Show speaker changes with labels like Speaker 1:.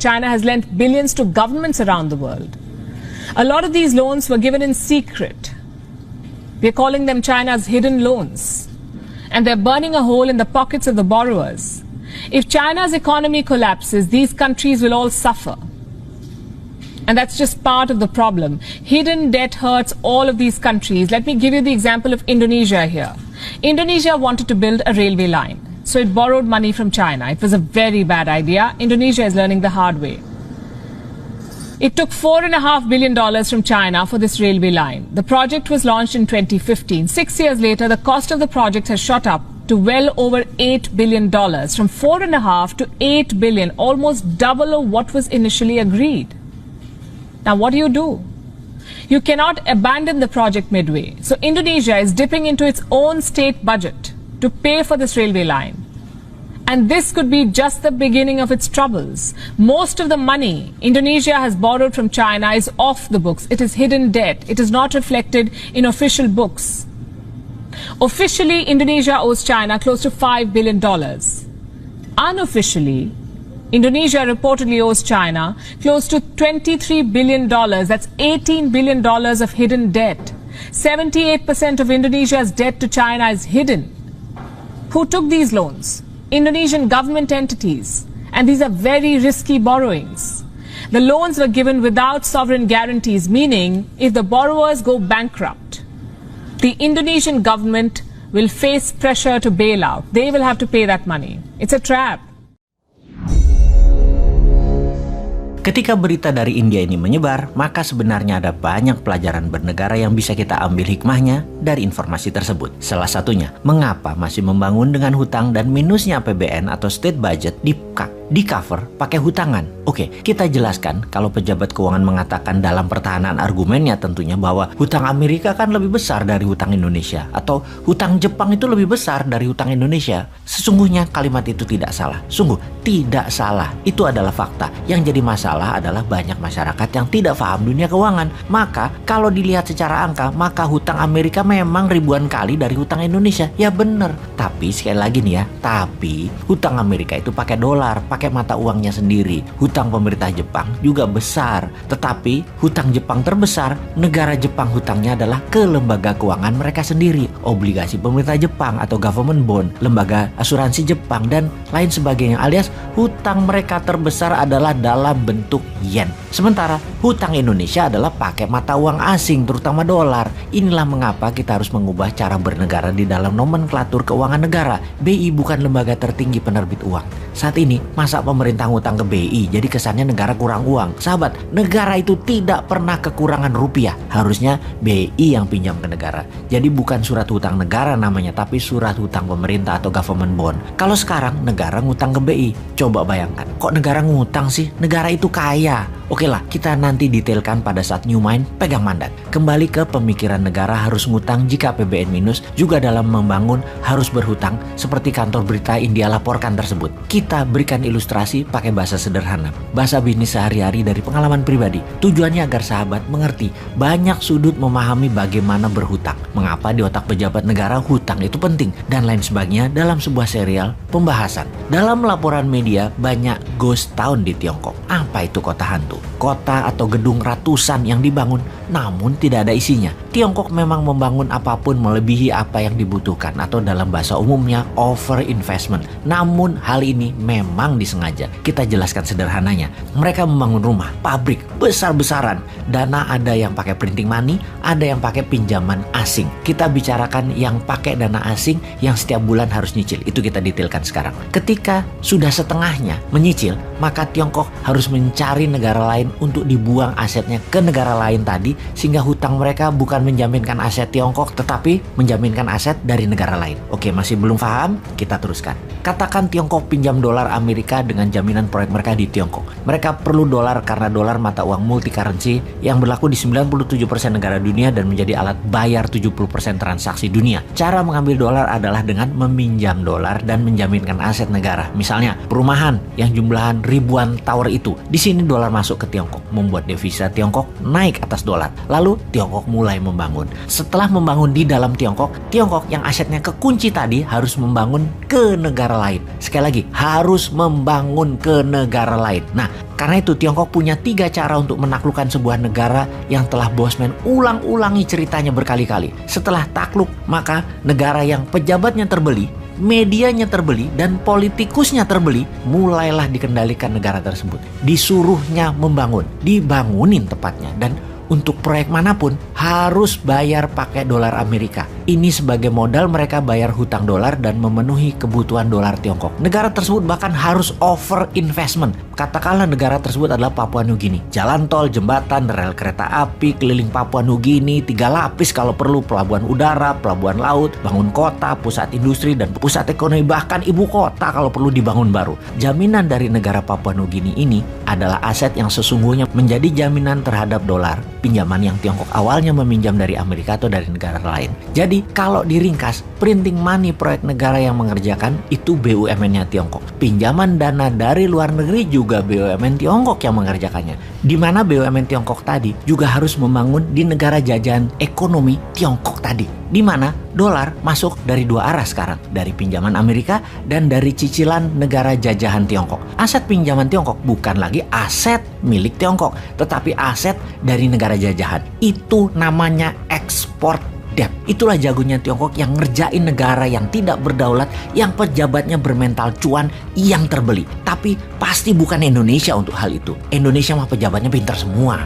Speaker 1: China has lent billions to governments around the world. A lot of these loans were given in secret. We're calling them China's hidden loans. And they're burning a hole in the pockets of the borrowers. If China's economy collapses, these countries will all suffer. And that's just part of the problem. Hidden debt hurts all of these countries. Let me give you the example of Indonesia here. Indonesia wanted to build a railway line, so it borrowed money from China. It was a very bad idea. Indonesia is learning the hard way. It took $4.5 billion from China for this railway line. The project was launched in 2015. 6 years later, the cost of the project has shot up to well over $8 billion, from $4.5 to $8 billion, almost double of what was initially agreed. Now, what do? You cannot abandon the project midway. So Indonesia is dipping into its own state budget to pay for this railway line. And this could be just the beginning of its troubles. Most of the money Indonesia has borrowed from China is off the books. It is hidden debt. It is not reflected in official books. Officially, Indonesia owes China close to $5 billion. Unofficially, Indonesia reportedly owes China close to $23 billion. That's $18 billion of hidden debt. 78% of Indonesia's debt to China is hidden. Who took these loans? Indonesian government entities. And these are very risky borrowings. The loans were given without sovereign guarantees, meaning if the borrowers go bankrupt, the Indonesian government will face pressure to bail out. They will have to pay that money. It's a trap.
Speaker 2: Ketika berita dari India ini menyebar, maka sebenarnya ada banyak pelajaran bernegara yang bisa kita ambil hikmahnya dari informasi tersebut. Salah satunya, mengapa masih membangun dengan hutang dan minusnya APBN atau state budget di cover pakai hutangan. Oke, kita jelaskan kalau pejabat keuangan mengatakan dalam pertahanan argumennya tentunya bahwa hutang Amerika kan lebih besar dari hutang Indonesia, atau hutang Jepang itu lebih besar dari hutang Indonesia. Sesungguhnya kalimat itu tidak salah. Sungguh tidak salah. Itu adalah fakta. Yang jadi masalah adalah banyak masyarakat yang tidak paham dunia keuangan. Maka kalau dilihat secara angka, maka hutang Amerika memang ribuan kali dari hutang Indonesia. Ya bener. Tapi sekali lagi nih ya, tapi hutang Amerika itu pakai dolar, pakai mata uangnya sendiri. Hutang pemerintah Jepang juga besar. Tetapi hutang Jepang terbesar, negara Jepang hutangnya adalah ke lembaga keuangan mereka sendiri. Obligasi pemerintah Jepang atau government bond, lembaga asuransi Jepang, dan lain sebagainya. Alias hutang mereka terbesar adalah dalam bentuk yen. Sementara hutang Indonesia adalah pakai mata uang asing, terutama dolar. Inilah mengapa kita harus mengubah cara bernegara di dalam nomenklatur keuangan negara. BI bukan lembaga tertinggi penerbit uang. Saat ini, masa pemerintah ngutang ke BI, jadi kesannya negara kurang uang. Sahabat, negara itu tidak pernah kekurangan rupiah. Harusnya BI yang pinjam ke negara. Jadi bukan surat hutang negara namanya, tapi surat hutang pemerintah atau government bond. Kalau sekarang negara ngutang ke BI, coba bayangkan, kok negara ngutang sih? Negara itu kaya. Oke lah, kita nanti detailkan pada saat New Mind pegang mandat. Kembali ke pemikiran negara harus ngutang jika APBN minus, juga dalam membangun harus berhutang, seperti kantor berita India laporkan tersebut. Kita berikan ilustrasi pakai bahasa sederhana, bahasa bisnis sehari-hari dari pengalaman pribadi. Tujuannya agar sahabat mengerti banyak sudut memahami bagaimana berhutang, mengapa di otak pejabat negara hutang itu penting, dan lain sebagainya dalam sebuah serial pembahasan. Dalam laporan media, banyak ghost town di Tiongkok. Apa itu kota hantu? Kota atau gedung ratusan yang dibangun namun tidak ada isinya. Tiongkok memang membangun apapun melebihi apa yang dibutuhkan, atau dalam bahasa umumnya over investment. Namun hal ini memang disengaja. Kita jelaskan sederhananya. Mereka membangun rumah, pabrik besar-besaran. Dana ada yang pakai printing money, ada yang pakai pinjaman asing. Kita bicarakan yang pakai dana asing yang setiap bulan harus nyicil. Itu kita detailkan sekarang. Ketika sudah setengahnya menyicil, maka Tiongkok harus mencari negara lain untuk dibuang asetnya ke negara lain tadi, sehingga hutang mereka bukan menjaminkan aset Tiongkok, tetapi menjaminkan aset dari negara lain. Oke, masih belum paham? Kita teruskan. Katakan Tiongkok pinjam dolar Amerika dengan jaminan proyek mereka di Tiongkok. Mereka perlu dolar karena dolar mata uang multi currency yang berlaku di 97% negara dunia dan menjadi alat bayar 70% transaksi dunia. Cara mengambil dolar adalah dengan meminjam dolar dan menjaminkan aset negara. Misalnya, perumahan yang jumlahan ribuan tower itu. Di sini dolar masuk. masuk ke Tiongkok, membuat devisa Tiongkok naik atas dolar. Lalu Tiongkok mulai membangun. Setelah membangun di dalam Tiongkok yang asetnya kekunci tadi harus membangun ke negara lain. Sekali lagi, harus membangun ke negara lain. Nah, karena itu Tiongkok punya 3 cara untuk menaklukkan sebuah negara yang telah Bosman ulang-ulangi ceritanya berkali-kali. Setelah takluk, maka negara yang pejabatnya terbeli, medianya terbeli, dan politikusnya terbeli, mulailah dikendalikan negara tersebut. Disuruhnya membangun, dibangunin tepatnya, dan untuk proyek manapun harus bayar pakai dolar Amerika. Ini sebagai modal mereka bayar hutang dolar dan memenuhi kebutuhan dolar Tiongkok. Negara tersebut bahkan harus over investment. Katakanlah negara tersebut adalah Papua Nugini. Jalan tol, jembatan, rel kereta api keliling Papua Nugini, 3 lapis kalau perlu, pelabuhan udara, pelabuhan laut, bangun kota, pusat industri, dan pusat ekonomi, bahkan ibu kota kalau perlu dibangun baru. Jaminan dari negara Papua Nugini ini adalah aset yang sesungguhnya menjadi jaminan terhadap dolar, pinjaman yang Tiongkok awalnya meminjam dari Amerika atau dari negara lain. Jadi kalau diringkas, printing money proyek negara yang mengerjakan itu BUMN-nya Tiongkok. Pinjaman dana dari luar negeri juga BUMN Tiongkok yang mengerjakannya. Di mana BUMN Tiongkok tadi juga harus membangun di negara jajahan ekonomi Tiongkok tadi. Di mana dolar masuk dari 2 arah sekarang, dari pinjaman Amerika dan dari cicilan negara jajahan Tiongkok. Aset pinjaman Tiongkok bukan lagi aset milik Tiongkok, tetapi aset dari negara jajahan. Itu namanya ekspor debt. Itulah jagonya Tiongkok yang ngerjain negara yang tidak berdaulat, yang pejabatnya bermental cuan, yang terbeli. Tapi pasti bukan Indonesia untuk hal itu. Indonesia mah pejabatnya pintar semua.